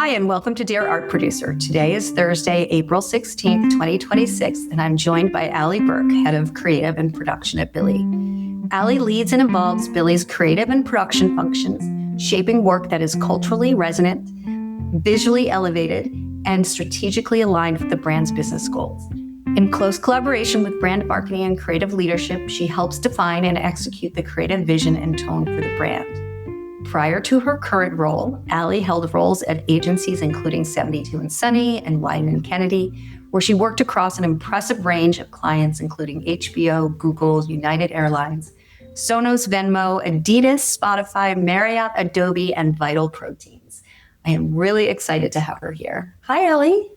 Hi, and welcome to Dear Art Producer. Today is Thursday, April 16th, 2026, and I'm joined by Ali Berk, Head of Creative and Production at Billie. Ali leads and involves Billie's creative and production functions, shaping work that is culturally resonant, visually elevated, and strategically aligned with the brand's business goals. In close collaboration with brand marketing and creative leadership, she helps define and execute the creative vision and tone for the brand. Prior to her current role, Ali held roles at agencies including 72andSunny and Wieden+Kennedy, where she worked across an impressive range of clients including HBO, Google, United Airlines, Sonos, Venmo, Adidas, Spotify, Marriott, Adobe, and Vital Proteins. I am really excited to have her here. Hi, Ali.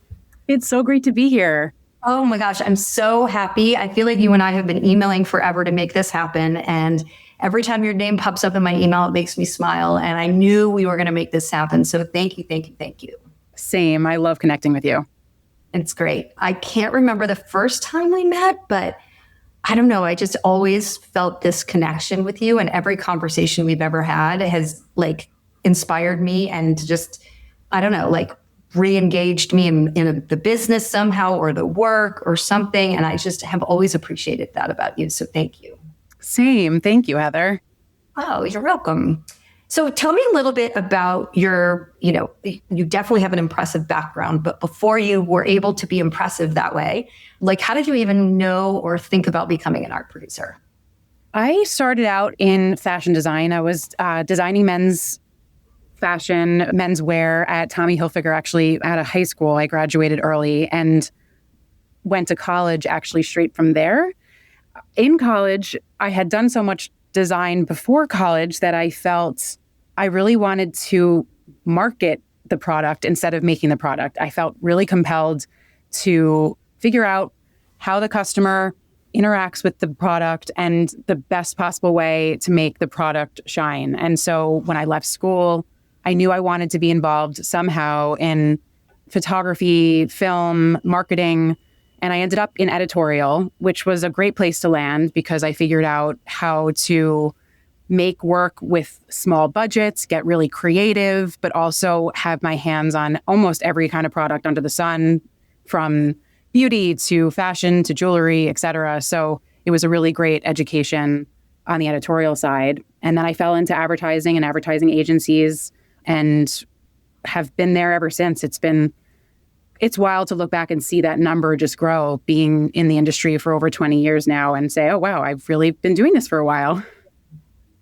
It's so great to be here. Oh my gosh, I'm so happy. I feel like you and I have been emailing forever to make this happen. And every time your name pops up in my email, it makes me smile. And I knew we were going to make this happen. So thank you, thank you, thank you. Same. I love connecting with you. It's great. I can't remember the first time we met, but I don't know. I just always felt this connection with you. And every conversation we've ever had has inspired me and just, I don't know, re-engaged me in the business somehow or the work or something. And I just have always appreciated that about you. So thank you. Same. Thank you, Heather. Oh, you're welcome. So tell me a little bit about you definitely have an impressive background, but before you were able to be impressive that way, how did you even know or think about becoming an art producer? I started out in fashion design. I was designing men's fashion, menswear at Tommy Hilfiger, actually out of high school. I graduated early and went to college actually straight from there. In college, I had done so much design before college that I felt I really wanted to market the product instead of making the product. I felt really compelled to figure out how the customer interacts with the product and the best possible way to make the product shine. And so when I left school, I knew I wanted to be involved somehow in photography, film, marketing, and I ended up in editorial, which was a great place to land because I figured out how to make work with small budgets, get really creative, but also have my hands on almost every kind of product under the sun, from beauty to fashion to jewelry, et cetera. So it was a really great education on the editorial side. And then I fell into advertising and advertising agencies and have been there ever since. It's wild to look back and see that number just grow, being in the industry for over 20 years now and say, oh, wow, I've really been doing this for a while.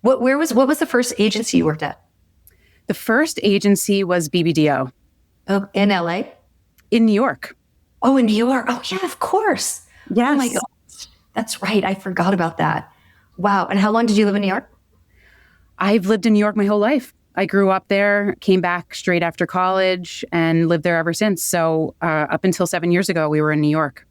What was the first agency you worked at? The first agency was BBDO. Oh, in LA? In New York. Oh, in New York. Oh, yeah, of course. Yes. Oh my gosh. That's right. I forgot about that. Wow. And how long did you live in New York? I've lived in New York my whole life. I grew up there, came back straight after college, and lived there ever since. So up until 7 years ago, we were in New York.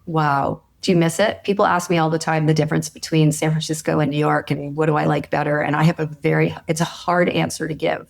Wow. Do you miss it? People ask me all the time the difference between San Francisco and New York and what do I like better? And I have it's a hard answer to give.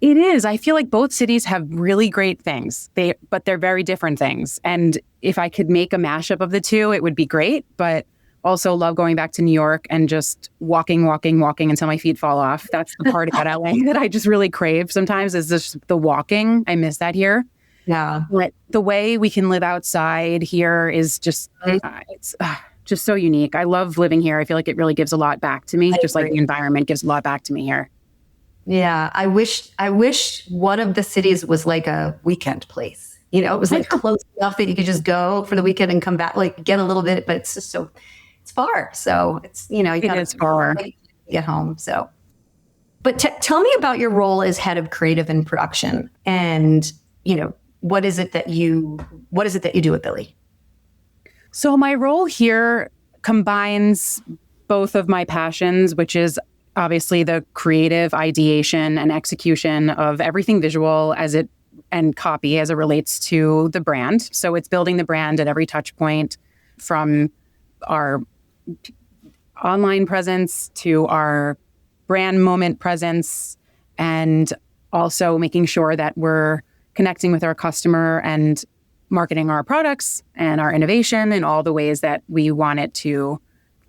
It is. I feel like both cities have really great things, but they're very different things. And if I could make a mashup of the two, it would be great. But also love going back to New York and just walking until my feet fall off. That's the part about LA that I just really crave sometimes is just the walking. I miss that here. Yeah. But the way we can live outside here is just, it's just so unique. I love living here. I feel like it really gives a lot back to me. Just like the environment gives a lot back to me here. Yeah. I wish one of the cities was like a weekend place. It was close enough that you could just go for the weekend and come back, get a little bit, but it's just it's far. So it's, you got to far. Get home. So, but tell me about your role as head of creative and production and, what is it that you do at Billie? So my role here combines both of my passions, which is obviously the creative ideation and execution of everything visual and copy as it relates to the brand. So it's building the brand at every touch point, from our online presence to our brand moment presence, and also making sure that we're connecting with our customer and marketing our products and our innovation in all the ways that we want it to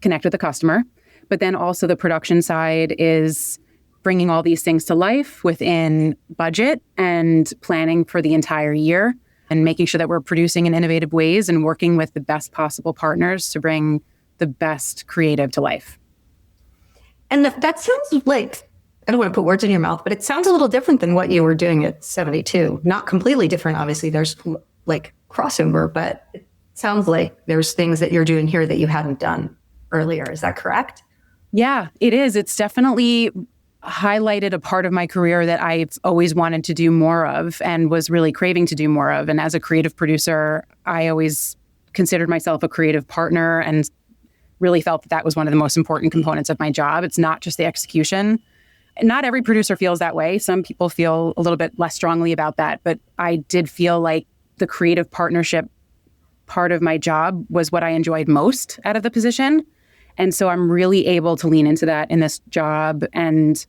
connect with the customer. But then also the production side is bringing all these things to life within budget and planning for the entire year and making sure that we're producing in innovative ways and working with the best possible partners to bring the best creative to life. And that sounds like, I don't want to put words in your mouth, but it sounds a little different than what you were doing at 72. Not completely different, obviously. There's like crossover, but it sounds like there's things that you're doing here that you hadn't done earlier. Is that correct? Yeah, it is. It's definitely highlighted a part of my career that I've always wanted to do more of and was really craving to do more of. And as a creative producer, I always considered myself a creative partner and really felt that that was one of the most important components of my job. It's not just the execution. Not every producer feels that way. Some people feel a little bit less strongly about that, but I did feel like the creative partnership part of my job was what I enjoyed most out of the position. And so I'm really able to lean into that in this job. And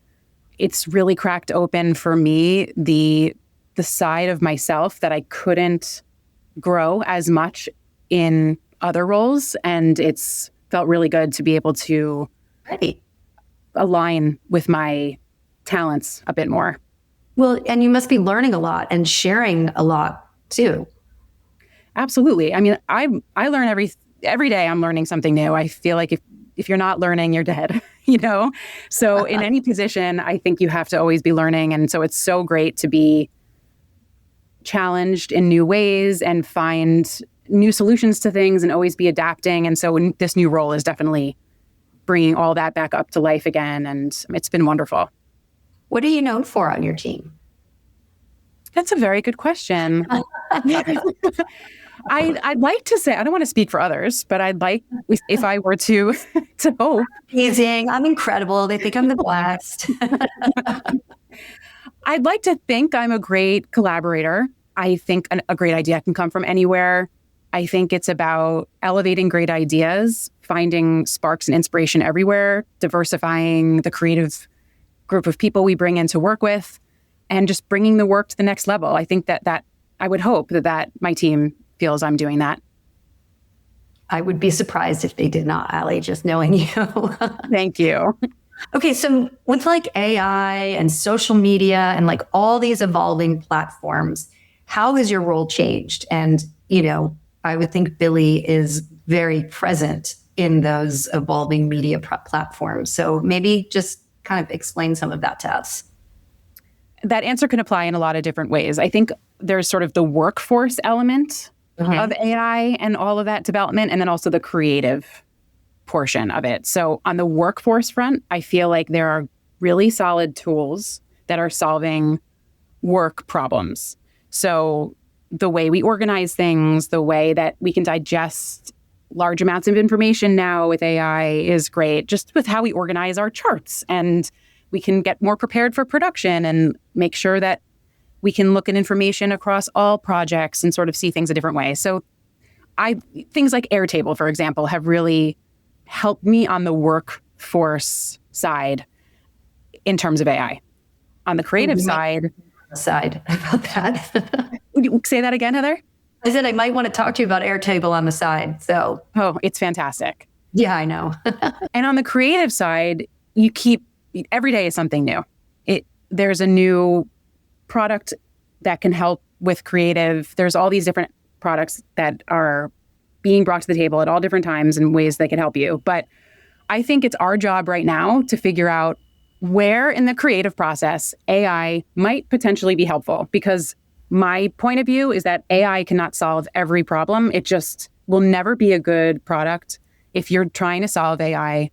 it's really cracked open for me the side of myself that I couldn't grow as much in other roles. And it's felt really good to be able to align with my talents a bit more. Well, and you must be learning a lot and sharing a lot too. Absolutely. I mean, I learn every day. I'm learning something new. I feel like if you're not learning, you're dead, you know? So in any position, I think you have to always be learning. And so it's so great to be challenged in new ways and find new solutions to things and always be adapting. And so this new role is definitely bringing all that back up to life again. And it's been wonderful. What are you known for on your team? That's a very good question. I'd like to say, I don't want to speak for others, but I'd like, if I were to hope. Amazing. I'm incredible. They think I'm the best. I'd like to think I'm a great collaborator. I think a great idea can come from anywhere. I think it's about elevating great ideas, finding sparks and inspiration everywhere, diversifying the creative group of people we bring in to work with, and just bringing the work to the next level. I think that I would hope that my team feels I'm doing that. I would be surprised if they did not, Ali, just knowing you. Thank you. Okay, so with like AI and social media and like all these evolving platforms, how has your role changed? And, you know, I would think Billie is very present in those evolving media platforms. So maybe just kind of explain some of that to us. That answer can apply in a lot of different ways. I think there's sort of the workforce element of AI and all of that development, and then also the creative portion of it. So on the workforce front, I feel like there are really solid tools that are solving work problems. So the way we organize things, the way that we can digest large amounts of information now with AI is great, just with how we organize our charts. And we can get more prepared for production and make sure that we can look at information across all projects and sort of see things a different way. So things like Airtable, for example, have really helped me on the workforce side in terms of AI. On the creative side about that. Would you say that again, Heather? I said I might want to talk to you about Airtable on the side. So, it's fantastic. Yeah, I know. And on the creative side, every day is something new. There's a new product that can help with creative. There's all these different products that are being brought to the table at all different times in ways that can help you. But I think it's our job right now to figure out where in the creative process AI might potentially be helpful, because my point of view is that AI cannot solve every problem. It just will never be a good product if you're trying to solve AI,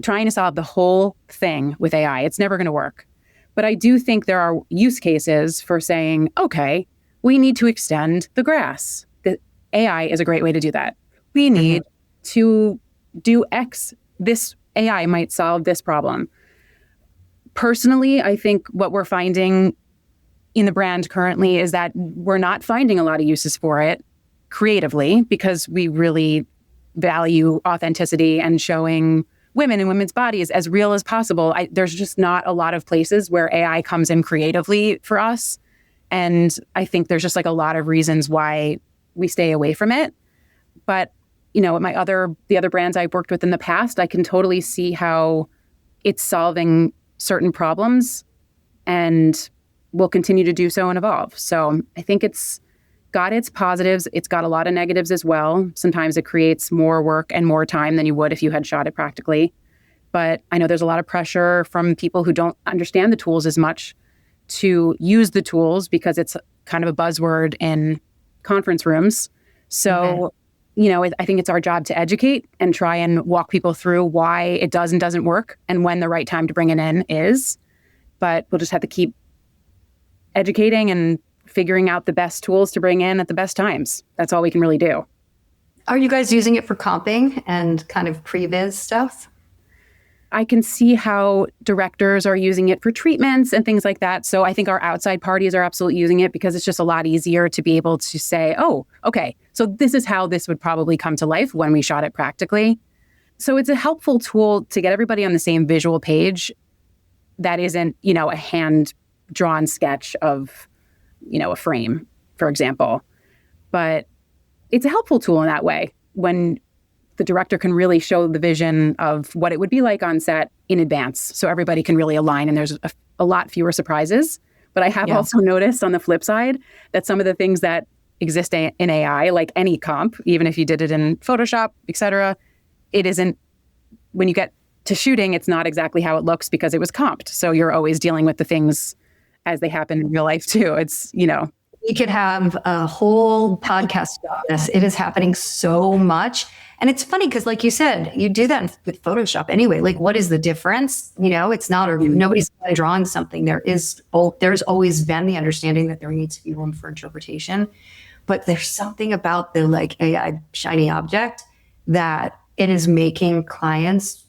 trying to solve the whole thing with AI. It's never going to work. But I do think there are use cases for saying, okay, we need to extend the grass. The AI is a great way to do that. We need to do X. This AI might solve this problem. Personally, I think what we're finding in the brand currently is that we're not finding a lot of uses for it creatively, because we really value authenticity and showing women and women's bodies as real as possible. There's just not a lot of places where AI comes in creatively for us. And I think there's just like a lot of reasons why we stay away from it. But, you know, the other brands I've worked with in the past, I can totally see how it's solving certain problems and will continue to do so and evolve. So I think it's got its positives. It's got a lot of negatives as well. Sometimes it creates more work and more time than you would if you had shot it practically. But I know there's a lot of pressure from people who don't understand the tools as much to use the tools because it's kind of a buzzword in conference rooms. So, I think it's our job to educate and try and walk people through why it does and doesn't work and when the right time to bring it in is. But we'll just have to keep educating and figuring out the best tools to bring in at the best times. That's all we can really do. Are you guys using it for comping and kind of pre-biz stuff? I can see how directors are using it for treatments and things like that. So I think our outside parties are absolutely using it because it's just a lot easier to be able to say, oh, okay, so this is how this would probably come to life when we shot it practically. So it's a helpful tool to get everybody on the same visual page that isn't, a hand-drawn sketch of, a frame, for example. But it's a helpful tool in that way when the director can really show the vision of what it would be like on set in advance. So everybody can really align and there's a lot fewer surprises. But I have also noticed on the flip side that some of the things that exist in AI, like any comp, even if you did it in Photoshop, et cetera, it isn't, when you get to shooting, it's not exactly how it looks because it was comped. So you're always dealing with the things as they happen in real life too. It's, We could have a whole podcast about this. It is happening so much. And it's funny because, like you said, you do that with Photoshop anyway. Like, what is the difference? It's not, or nobody's drawing something. There's always been the understanding that there needs to be room for interpretation. But there's something about the AI shiny object that it is making clients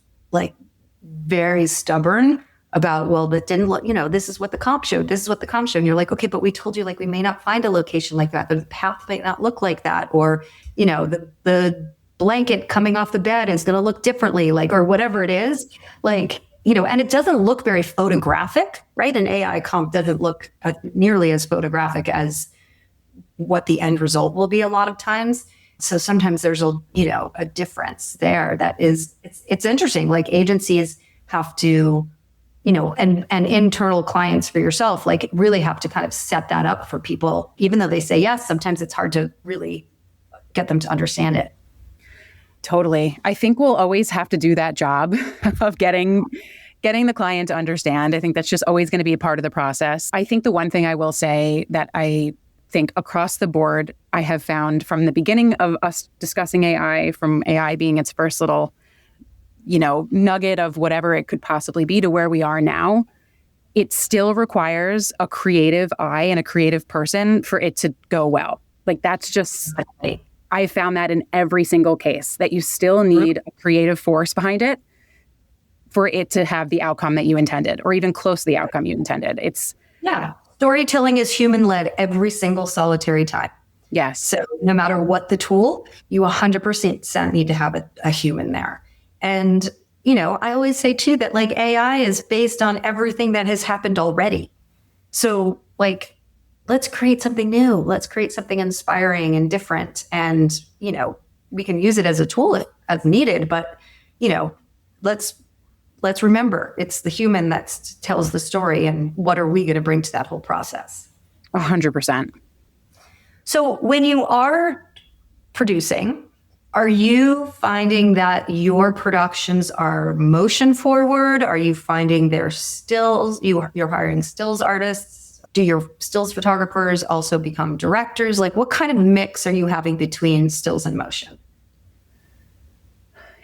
very stubborn about, well, that didn't look, this is what the comp showed. This is what the comp showed. And you're like, okay, but we told you, we may not find a location like that. The path might not look like that. Or, the blanket coming off the bed is going to look differently, or whatever it is. And it doesn't look very photographic, right? An AI comp doesn't look nearly as photographic as what the end result will be a lot of times. So sometimes there's a difference there that is, it's interesting. Agencies have to, and internal clients for yourself, really have to kind of set that up for people. Even though they say yes, sometimes it's hard to really get them to understand it. Totally. I think we'll always have to do that job of getting the client to understand. I think that's just always going to be a part of the process. I think the one thing I will say that I think across the board, I have found from the beginning of us discussing AI, from AI being its first little, nugget of whatever it could possibly be to where we are now, it still requires a creative eye and a creative person for it to go well. That's just, I found that in every single case, that you still need a creative force behind it for it to have the outcome that you intended, or even close to the outcome you intended. Storytelling is human-led every single solitary time. Yes. So no matter what the tool, you 100% need to have a human there. And, I always say too that AI is based on everything that has happened already. So let's create something new. Let's create something inspiring and different. And, we can use it as a tool if needed, but, let's remember it's the human that tells the story, and what are we going to bring to that whole process? 100%. So when you are producing, are you finding that your productions are motion forward? Are you finding they're stills? You're hiring stills artists? Do your stills photographers also become directors? What kind of mix are you having between stills and motion?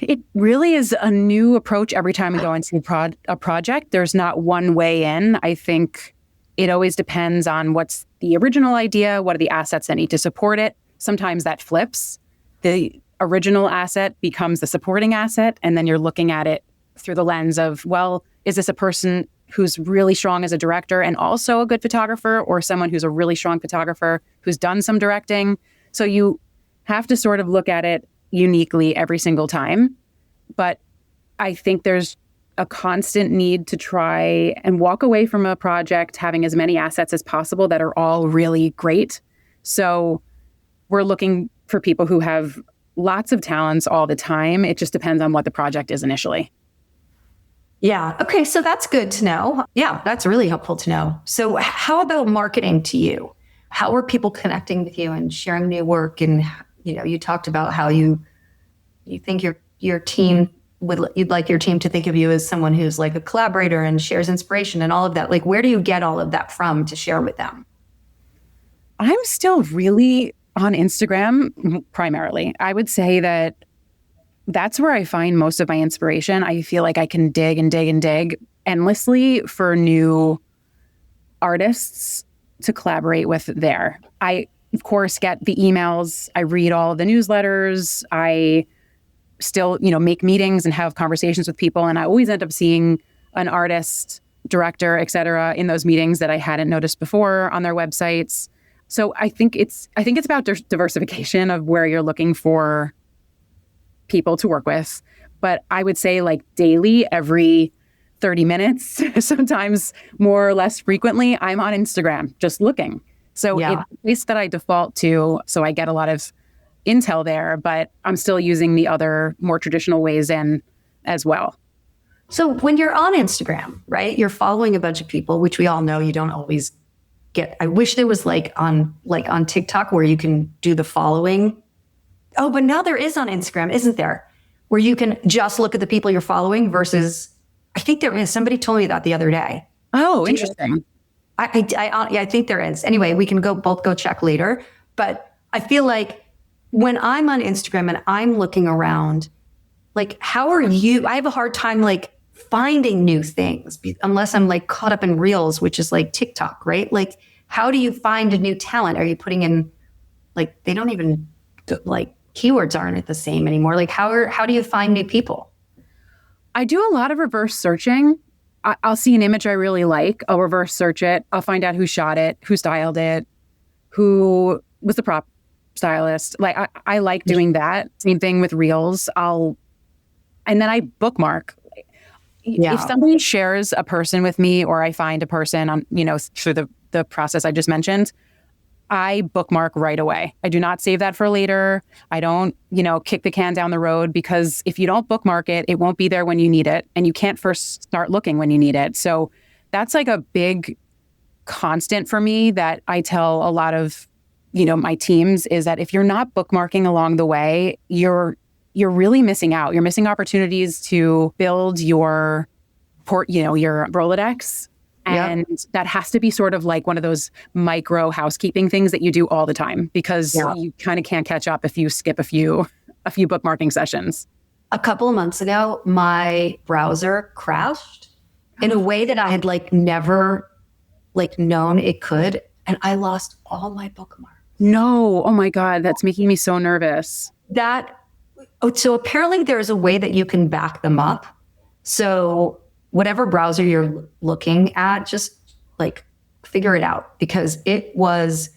It really is a new approach every time we go into a project. There's not one way in. I think it always depends on what's the original idea, what are the assets that need to support it. Sometimes that flips. The original asset becomes the supporting asset, and then you're looking at it through the lens of, well, is this a person who's really strong as a director and also a good photographer, or someone who's a really strong photographer who's done some directing? So you have to sort of look at it uniquely every single time. But I think there's a constant need to try and walk away from a project having as many assets as possible that are all really great. So we're looking for people who have lots of talents all the time. It just depends on what the project is initially. Yeah. Okay. So that's good to know. Yeah, that's really helpful to know. So how about marketing to you? How are people connecting with you and sharing new work? And, you talked about how you think your team you'd like your team to think of you as someone who's like a collaborator and shares inspiration and all of that. Like, where do you get all of that from to share with them? I'm still really on Instagram primarily. I would say that that's where I find most of my inspiration. I feel like I can dig and dig and dig endlessly for new artists to collaborate with there. I, of course, get the emails. I read all of the newsletters. I still, make meetings and have conversations with people. And I always end up seeing an artist, director, et cetera, in those meetings that I hadn't noticed before on their websites. So I think it's about diversification of where you're looking for people to work with. But I would say like daily, every 30 minutes, sometimes more or less frequently, I'm on Instagram just looking. So it's a place that I default to. So I get a lot of intel there, but I'm still using the other more traditional ways in as well. So when you're on Instagram, right, you're following a bunch of people, which we all know you don't always get. I wish there was like on TikTok where you can do the following. Oh, but now there is on Instagram, isn't there? Where you can just look at the people you're following versus, I think there is. Somebody told me that the other day. Oh, interesting. I think there is. Anyway, we can both go check later. But I feel like when I'm on Instagram and I'm looking around, like, how are you? I have a hard time like finding new things unless I'm like caught up in Reels, which is like TikTok, right? Like, how do you find a new talent? Are you putting in like, they don't even like keywords aren't the same anymore. Like, how do you find new people? I do a lot of reverse searching. I'll see an image I really like. I'll reverse search it. I'll find out who shot it, who styled it, who was the prop stylist. Like I like doing that. Same thing with Reels. And then I bookmark. Yeah. If somebody shares a person with me or I find a person on, through the process I just mentioned, I bookmark right away. I do not save that for later. I don't, kick the can down the road, because if you don't bookmark it, it won't be there when you need it. And you can't first start looking when you need it. So that's like a big constant for me that I tell a lot of, my teams, is that if you're not bookmarking along the way, you're really missing out. You're missing opportunities to build your your Rolodex. And that has to be sort of like one of those micro housekeeping things that you do all the time, because you kind of can't catch up if you skip a few bookmarking sessions. A couple of months ago, my browser crashed in a way that I had like never like known it could. And I lost all my bookmarks. No. Oh my God. That's making me so nervous. So apparently there's a way that you can back them up. So whatever browser you're looking at, just like figure it out, because it was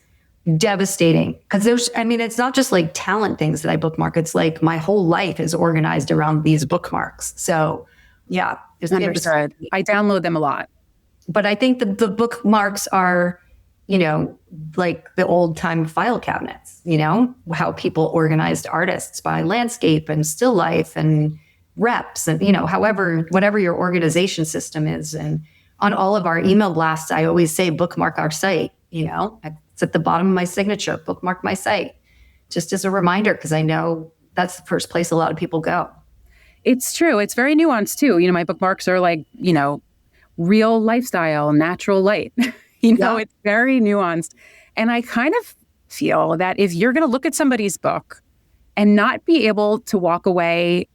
devastating. Because it's not just like talent things that I bookmark. It's like my whole life is organized around these bookmarks. So yeah. Understood. I download them a lot. But I think the bookmarks are, like the old time file cabinets, how people organized artists by landscape and still life and reps and, whatever your organization system is. And on all of our email blasts, I always say, bookmark our site, it's at the bottom of my signature, bookmark my site, just as a reminder, because I know that's the first place a lot of people go. It's true. It's very nuanced too. My bookmarks are like, real lifestyle, natural light. It's very nuanced. And I kind of feel that if you're going to look at somebody's book and not be able to walk away,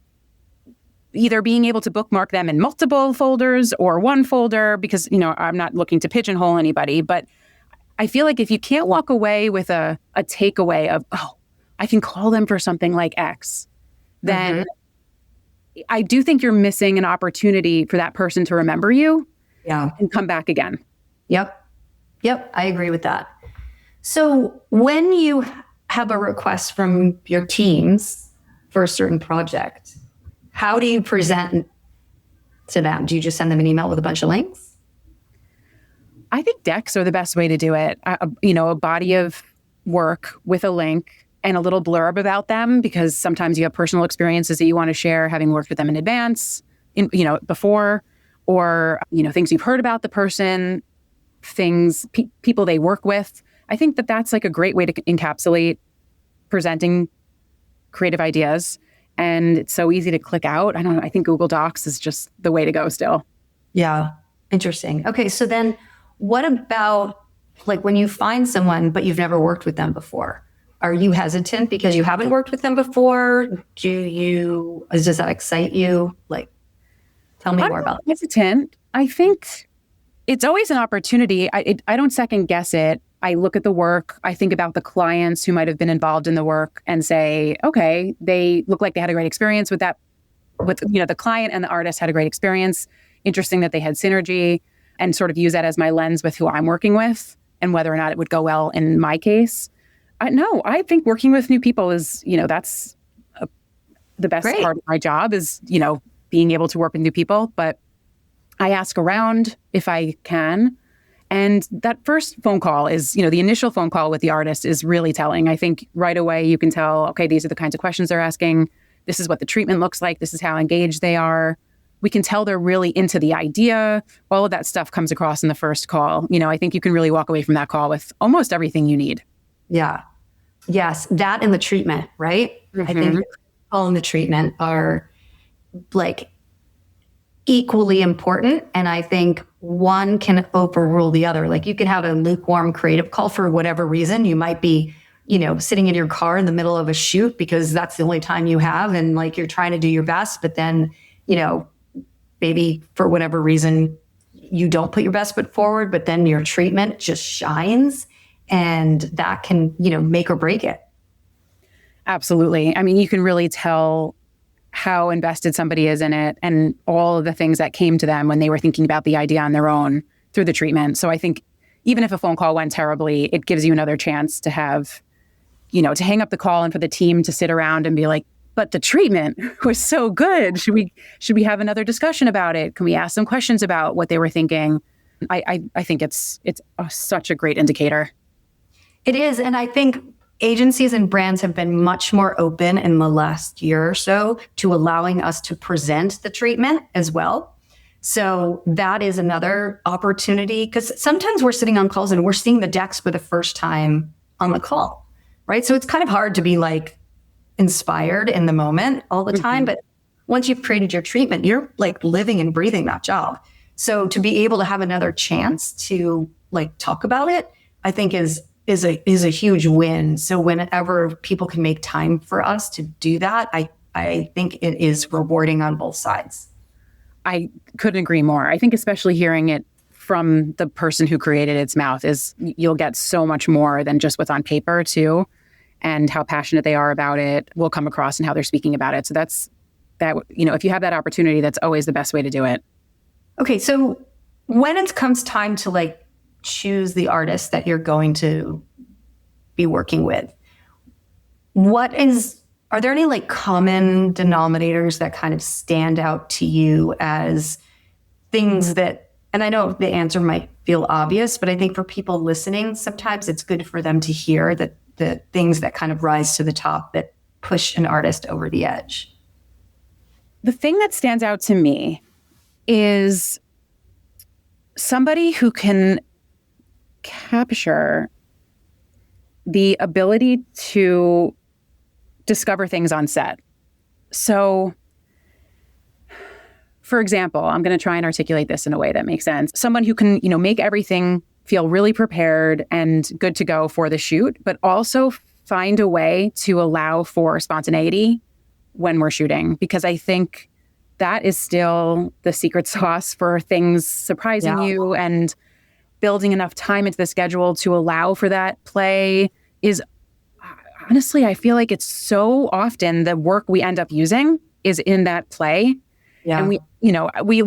either being able to bookmark them in multiple folders or one folder, because, I'm not looking to pigeonhole anybody, but I feel like if you can't walk away with a takeaway of, oh, I can call them for something like X, then I do think you're missing an opportunity for that person to remember you and come back again. Yep, I agree with that. So when you have a request from your teams for a certain project, how do you present to them? Do you just send them an email with a bunch of links? I think decks are the best way to do it. A body of work with a link and a little blurb about them, because sometimes you have personal experiences that you want to share, having worked with them in advance, before. or, things you've heard about the person, things, people they work with. I think that that's like a great way to encapsulate presenting creative ideas. And it's so easy to click out. I don't know. I think Google Docs is just the way to go still. Yeah. Interesting. Okay. So then what about like when you find someone, but you've never worked with them before? Are you hesitant because you haven't worked with them before? Does that excite you? Like, tell me more about it. I'm hesitant. I think it's always an opportunity. I don't second guess it. I look at the work. I think about the clients who might have been involved in the work and say, okay, they look like they had a great experience with that, the client and the artist had a great experience. Interesting that they had synergy, and sort of use that as my lens with who I'm working with and whether or not it would go well in my case. No, I think working with new people is, that's the best part of my job is, being able to work with new people. But I ask around if I can. And that first phone call is, the initial phone call with the artist is really telling. I think right away you can tell, okay, these are the kinds of questions they're asking. This is what the treatment looks like. This is how engaged they are. We can tell they're really into the idea. All of that stuff comes across in the first call. I think you can really walk away from that call with almost everything you need. Yeah. Yes. That and the treatment, right? Mm-hmm. I think the call and the treatment are like equally important. And I think one can overrule the other. Like you can have a lukewarm creative call for whatever reason. You might be, sitting in your car in the middle of a shoot because that's the only time you have. And like, you're trying to do your best, but then, maybe for whatever reason, you don't put your best foot forward, but then your treatment just shines and that can, make or break it. Absolutely. I mean, you can really tell how invested somebody is in it and all of the things that came to them when they were thinking about the idea on their own through the treatment. So I think even if a phone call went terribly, it gives you another chance to have, to hang up the call and for the team to sit around and be like, but the treatment was so good. Should we have another discussion about it? Can we ask some questions about what they were thinking? I think it's such a great indicator. It is. And I think agencies and brands have been much more open in the last year or so to allowing us to present the treatment as well. So that is another opportunity because sometimes we're sitting on calls and we're seeing the decks for the first time on the call, right? So it's kind of hard to be like inspired in the moment all the time. Mm-hmm. But once you've created your treatment, you're like living and breathing that job. So to be able to have another chance to like talk about it, I think is a huge win. So whenever people can make time for us to do that, I think it is rewarding on both sides. I couldn't agree more. I think especially hearing it from the person who created its mouth is you'll get so much more than just what's on paper too. And how passionate they are about it will come across in how they're speaking about it. So that's that, if you have that opportunity, that's always the best way to do it. Okay. So when it comes time to like choose the artist that you're going to be working with, are there any like common denominators that kind of stand out to you as things that, and I know the answer might feel obvious, but I think for people listening, sometimes it's good for them to hear that the things that kind of rise to the top that push an artist over the edge. The thing that stands out to me is somebody who can capture the ability to discover things on set. So, for example, I'm going to try and articulate this in a way that makes sense. Someone who can, make everything feel really prepared and good to go for the shoot, but also find a way to allow for spontaneity when we're shooting, because I think that is still the secret sauce for things surprising you, and building enough time into the schedule to allow for that play is, honestly, I feel like it's so often the work we end up using is in that play. Yeah. And we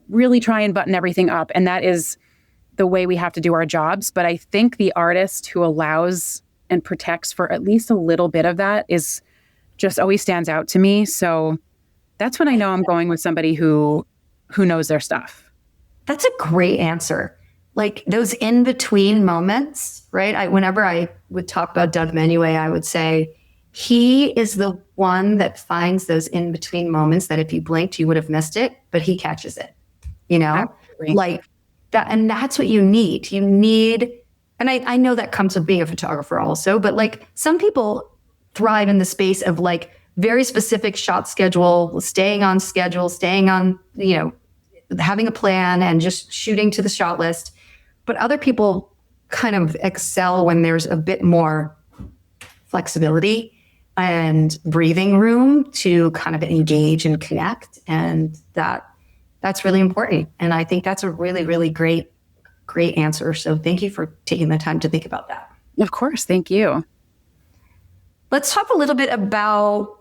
really try and button everything up, and that is the way we have to do our jobs. But I think the artist who allows and protects for at least a little bit of that is just always stands out to me. So that's when I know I'm going with somebody who knows their stuff. That's a great answer. Like those in-between moments, right? Whenever I would talk about Doug Menuet, I would say, he is the one that finds those in-between moments that if you blinked, you would have missed it, but he catches it. you know, Absolutely. like that. And that's what you need. You need, and I know that comes with being a photographer also, but like some people thrive in the space of like very specific shot schedule, staying on, having a plan and just shooting to the shot list. But other people kind of excel when there's a bit more flexibility and breathing room to kind of engage and connect. And that's really important. And I think that's a really, really great answer. So thank you for taking the time to think about that. Of course. Thank you. Let's talk a little bit about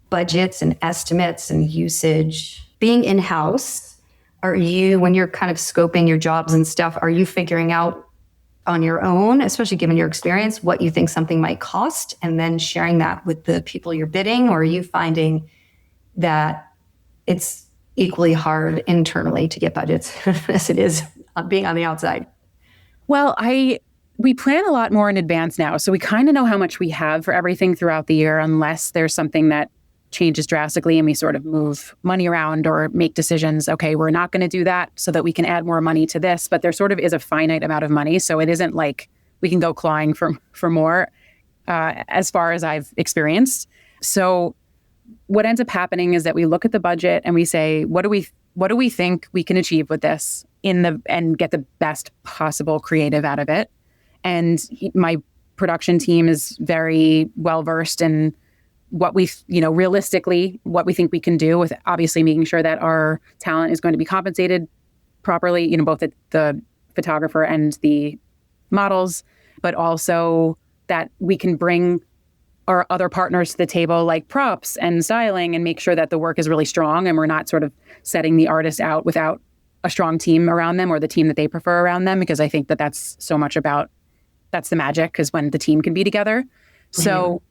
budgets and estimates and usage. Being in-house, when you're kind of scoping your jobs and stuff, are you figuring out on your own, especially given your experience, what you think something might cost and then sharing that with the people you're bidding? Or are you finding that it's equally hard internally to get budgets as it is being on the outside? Well, we plan a lot more in advance now. So we kind of know how much we have for everything throughout the year, unless there's something that changes drastically and we sort of move money around or make decisions. Okay, we're not going to do that so that we can add more money to this. But there sort of is a finite amount of money. So it isn't like we can go clawing for more as far as I've experienced. So what ends up happening is that we look at the budget and we say, what do we think we can achieve with this and get the best possible creative out of it? And my production team is very well versed in what realistically, what we think we can do, with obviously making sure that our talent is going to be compensated properly, both the photographer and the models, but also that we can bring our other partners to the table, like props and styling, and make sure that the work is really strong and we're not sort of setting the artist out without a strong team around them or the team that they prefer around them, because I think that that's so much about, that's the magic, is when the team can be together. Mm-hmm. So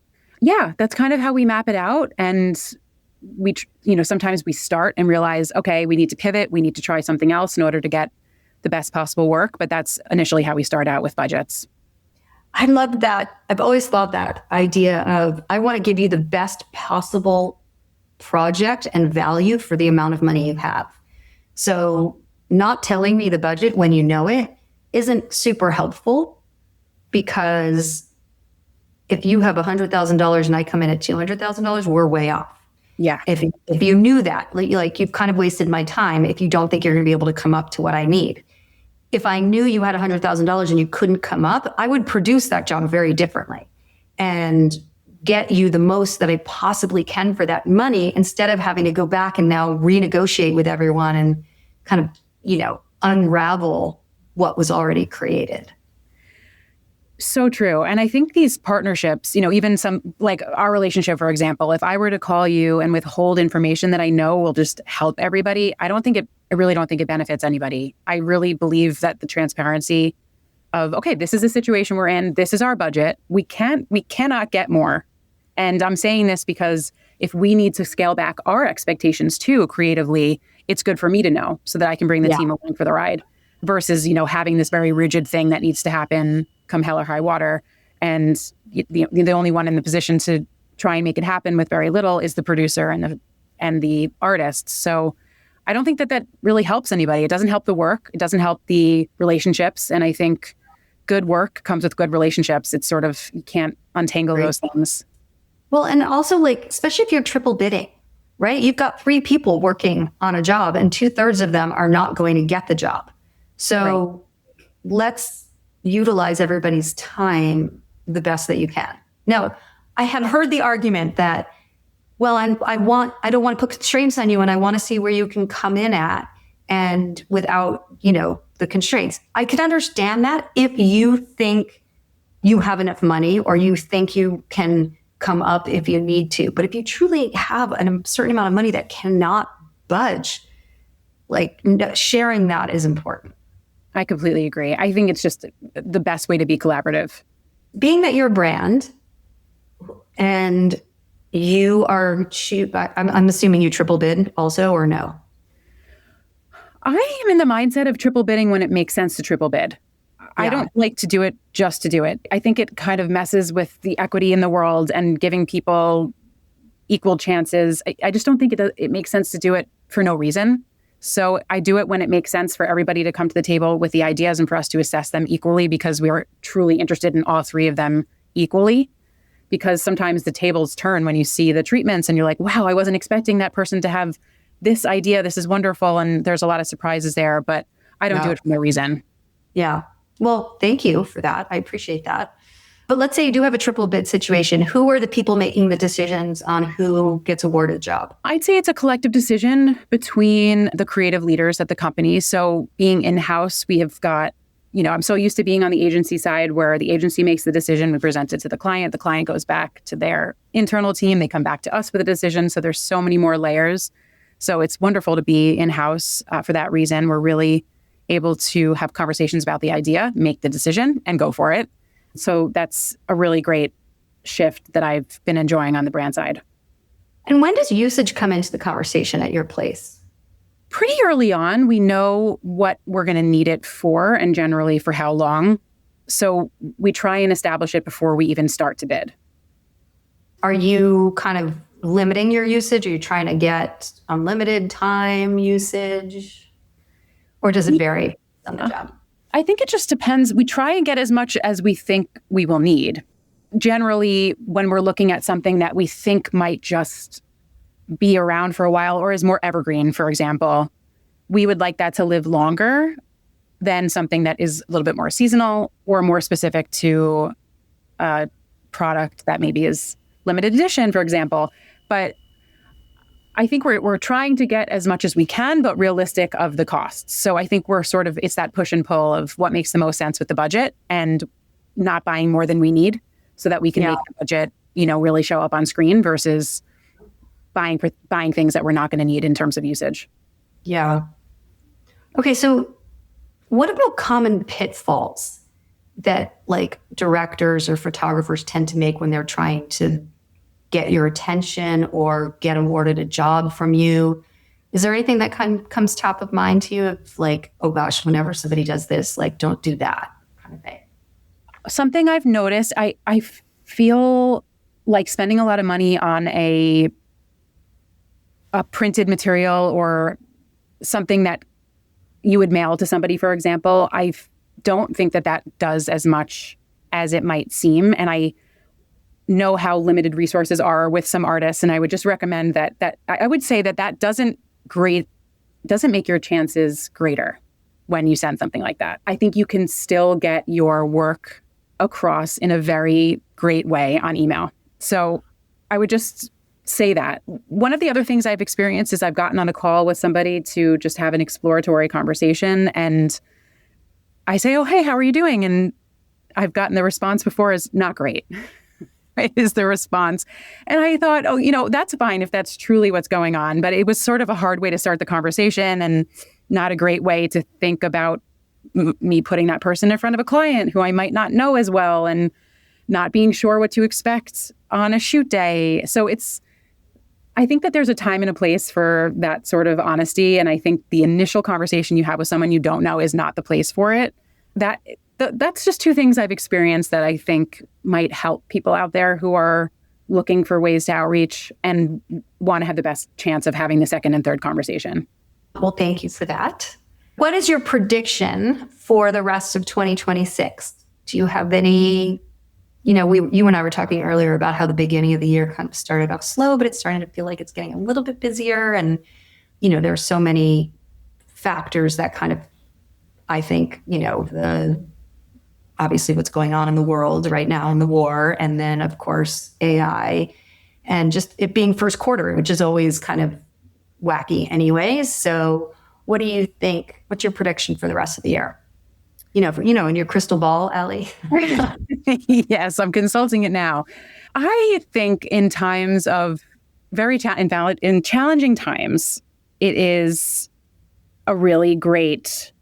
yeah, that's kind of how we map it out. And we, sometimes we start and realize, okay, we need to pivot. We need to try something else in order to get the best possible work. But that's initially how we start out with budgets. I love that. I've always loved that idea of, I want to give you the best possible project and value for the amount of money you have. So not telling me the budget when you know it isn't super helpful, because if you have $100,000 and I come in at $200,000, we're way off. Yeah. If you knew that, like you've kind of wasted my time if you don't think you're going to be able to come up to what I need. If I knew you had $100,000 and you couldn't come up, I would produce that job very differently and get you the most that I possibly can for that money, instead of having to go back and now renegotiate with everyone and kind of, unravel what was already created. So true. And I think these partnerships, even some, like our relationship, for example, if I were to call you and withhold information that I know will just help everybody, I really don't think it benefits anybody. I really believe that the transparency of, okay, this is the situation we're in, this is our budget, we cannot get more. And I'm saying this because if we need to scale back our expectations too creatively, it's good for me to know so that I can bring the team along for the ride, versus, having this very rigid thing that needs to happen come hell or high water. And the only one in the position to try and make it happen with very little is the producer and the artist. So I don't think that really helps anybody. It doesn't help the work. It doesn't help the relationships. And I think good work comes with good relationships. It's sort of, you can't untangle those things. Well, and also, like, especially if you're triple bidding, right? You've got 3 people working on a job and 2/3 of them are not going to get the job. So let's utilize everybody's time the best that you can. Now, I have heard the argument that, well, I don't want to put constraints on you, and I want to see where you can come in at, and without, the constraints. I could understand that if you think you have enough money or you think you can come up if you need to. But if you truly have a certain amount of money that cannot budge, like, sharing that is important. I completely agree. I think it's just the best way to be collaborative. Being that you're a brand and you are I'm assuming you triple bid also, or no? I am in the mindset of triple bidding when it makes sense to triple bid. Yeah. I don't like to do it just to do it. I think it kind of messes with the equity in the world and giving people equal chances. I just don't think it makes sense to do it for no reason. So I do it when it makes sense for everybody to come to the table with the ideas and for us to assess them equally, because we are truly interested in all three of them equally. Because sometimes the tables turn when you see the treatments and you're like, wow, I wasn't expecting that person to have this idea. This is wonderful. And there's a lot of surprises there, but I don't do it for no reason. Yeah. Well, thank you for that. I appreciate that. But let's say you do have a triple bid situation. Who are the people making the decisions on who gets awarded a job? I'd say it's a collective decision between the creative leaders at the company. So being in-house, we have got, I'm so used to being on the agency side where the agency makes the decision, we present it to the client goes back to their internal team, they come back to us with a decision. So there's so many more layers. So it's wonderful to be in-house for that reason. We're really able to have conversations about the idea, make the decision, and go for it. So that's a really great shift that I've been enjoying on the brand side. And when does usage come into the conversation at your place? Pretty early on, we know what we're going to need it for and generally for how long. So we try and establish it before we even start to bid. Are you kind of limiting your usage? Are you trying to get unlimited time usage? Or does it vary on the job? I think it just depends. We try and get as much as we think we will need. Generally, when we're looking at something that we think might just be around for a while or is more evergreen, for example, we would like that to live longer than something that is a little bit more seasonal or more specific to a product that maybe is limited edition, for example. But I think we're trying to get as much as we can, but realistic of the costs. So I think we're it's that push and pull of what makes the most sense with the budget and not buying more than we need so that we can make the budget, really show up on screen versus buying things that we're not going to need in terms of usage. Yeah. Okay. So what about common pitfalls that like directors or photographers tend to make when they're trying to get your attention or get awarded a job from you? Is there anything that comes top of mind to you of like, oh gosh, whenever somebody does this, like, don't do that kind of thing? Something I've noticed, I feel like spending a lot of money on a printed material or something that you would mail to somebody, for example, I don't think that does as much as it might seem. And I know how limited resources are with some artists. And I would just recommend that I would say that doesn't make your chances greater when you send something like that. I think you can still get your work across in a very great way on email. So I would just say that. One of the other things I've experienced is I've gotten on a call with somebody to just have an exploratory conversation. And I say, oh, hey, how are you doing? And I've gotten the response before is not great. Right, is the response. And I thought, that's fine if that's truly what's going on. But it was sort of a hard way to start the conversation and not a great way to think about me putting that person in front of a client who I might not know as well and not being sure what to expect on a shoot day. So I think that there's a time and a place for that sort of honesty. And I think the initial conversation you have with someone you don't know is not the place for it. That's just two things I've experienced that I think might help people out there who are looking for ways to outreach and want to have the best chance of having the second and third conversation. Well, thank you for that. What is your prediction for the rest of 2026? Do you have any, you and I were talking earlier about how the beginning of the year kind of started off slow, but it's starting to feel like it's getting a little bit busier. And, there are so many factors that kind of, I think, obviously what's going on in the world right now in the war. And then, of course, AI and just it being first quarter, which is always kind of wacky anyways. So what do you think? What's your prediction for the rest of the year? In your crystal ball, Ali? Yes, I'm consulting it now. I think in times of in challenging times, it is a really great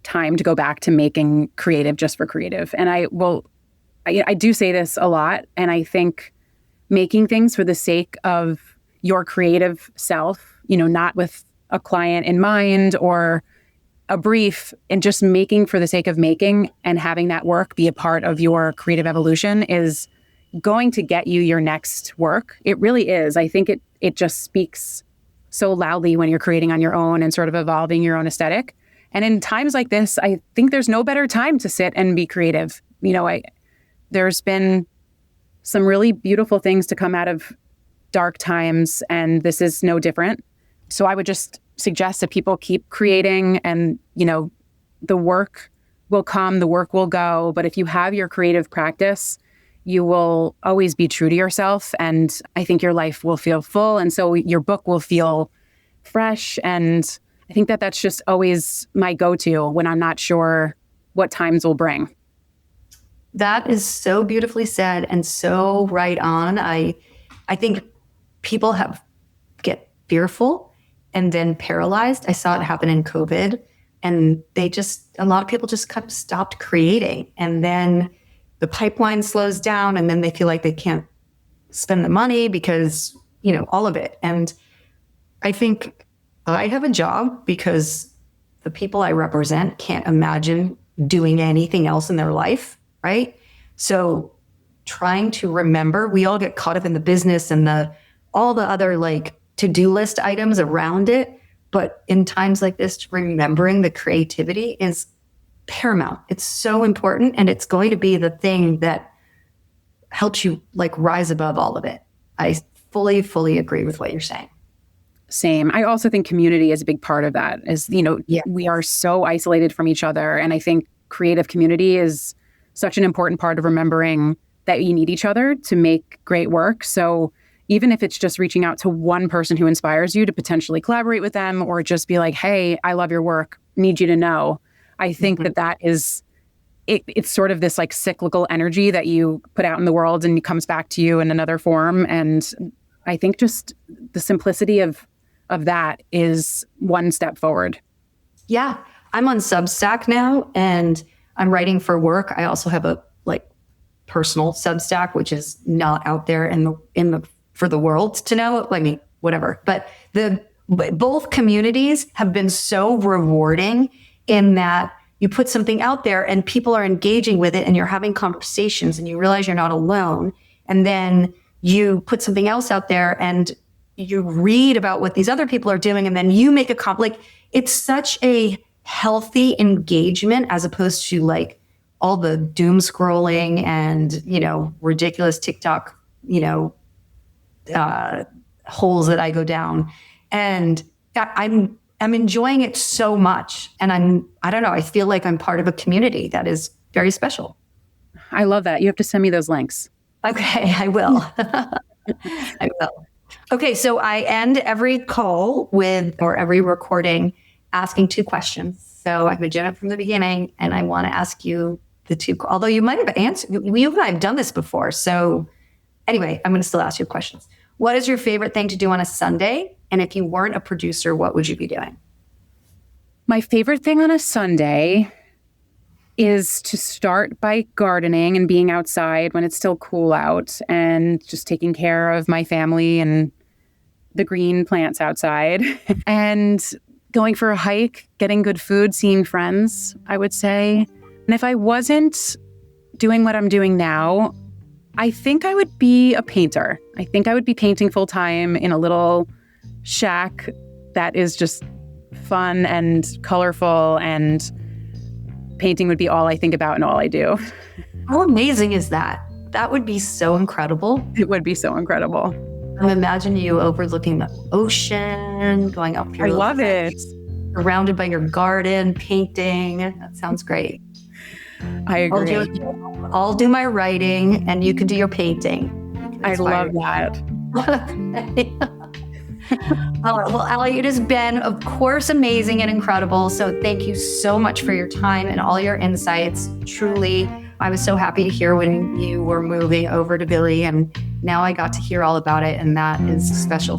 time to go back to making creative just for creative. And I do say this a lot, and I think making things for the sake of your creative self, not with a client in mind or a brief, and just making for the sake of making and having that work be a part of your creative evolution is going to get you your next work. It really is. I think it just speaks so loudly when you're creating on your own and sort of evolving your own aesthetic. And in times like this, I think there's no better time to sit and be creative. There's been some really beautiful things to come out of dark times, and this is no different. So I would just suggest that people keep creating, and, the work will come, the work will go. But if you have your creative practice, you will always be true to yourself. And I think your life will feel full. And so your book will feel fresh. And I think that that's just always my go-to when I'm not sure what times will bring. That is so beautifully said and so right on. I think people get fearful and then paralyzed. I saw it happen in COVID, and a lot of people just kind of stopped creating. And then the pipeline slows down, and then they feel like they can't spend the money because, all of it. And I think I have a job because the people I represent can't imagine doing anything else in their life, right? So trying to remember, we all get caught up in the business and all the other to-do list items around it. But in times like this, remembering the creativity is paramount. It's so important, and it's going to be the thing that helps you rise above all of it. I fully agree with what you're saying. Same. I also think community is a big part of that. We are so isolated from each other. And I think creative community is such an important part of remembering that you need each other to make great work. So even if it's just reaching out to one person who inspires you to potentially collaborate with them, or just be like, hey, I love your work, need you to know. I think that is, it's sort of this cyclical energy that you put out in the world and it comes back to you in another form. And I think just the simplicity of that is one step forward. Yeah. I'm on Substack now, and I'm writing for work. I also have a personal Substack, which is not out there for the world to know. Whatever. But both communities have been so rewarding in that you put something out there and people are engaging with it, and you're having conversations, and you realize you're not alone. And then you put something else out there and you read about what these other people are doing, and then you make a comment. It's such a healthy engagement, as opposed to all the doom scrolling and, ridiculous TikTok, holes that I go down. And I'm enjoying it so much. And I don't know, I feel like I'm part of a community that is very special. I love that. You have to send me those links. Okay, I will. I will. Okay, so I end every call or every recording asking 2 questions. So I'm going to jump up from the beginning, and I want to ask you the 2, although you might have answered, you and I have done this before. So anyway, I'm going to still ask you questions. What is your favorite thing to do on a Sunday? And if you weren't a producer, what would you be doing? My favorite thing on a Sunday is to start by gardening and being outside when it's still cool out, and just taking care of my family and the green plants outside and going for a hike, getting good food, seeing friends, I would say. And if I wasn't doing what I'm doing now, I think I would be a painter. I think I would be painting full time in a little shack that is just fun and colorful, and painting would be all I think about and all I do. How amazing is that? That would be so incredible. It would be so incredible. I imagine you overlooking the ocean, going up your... I love it. Surrounded by your garden, painting. That sounds great. I agree. I'll do my writing, and you can do your painting. I love that. Well, Ali, it has been, of course, amazing and incredible. So thank you so much for your time and all your insights. Truly, I was so happy to hear when you were moving over to Billie, and now I got to hear all about it, and that is special.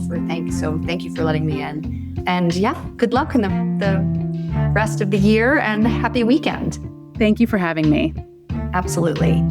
So thank you for letting me in. And yeah, good luck in the rest of the year, and happy weekend. Thank you for having me. Absolutely.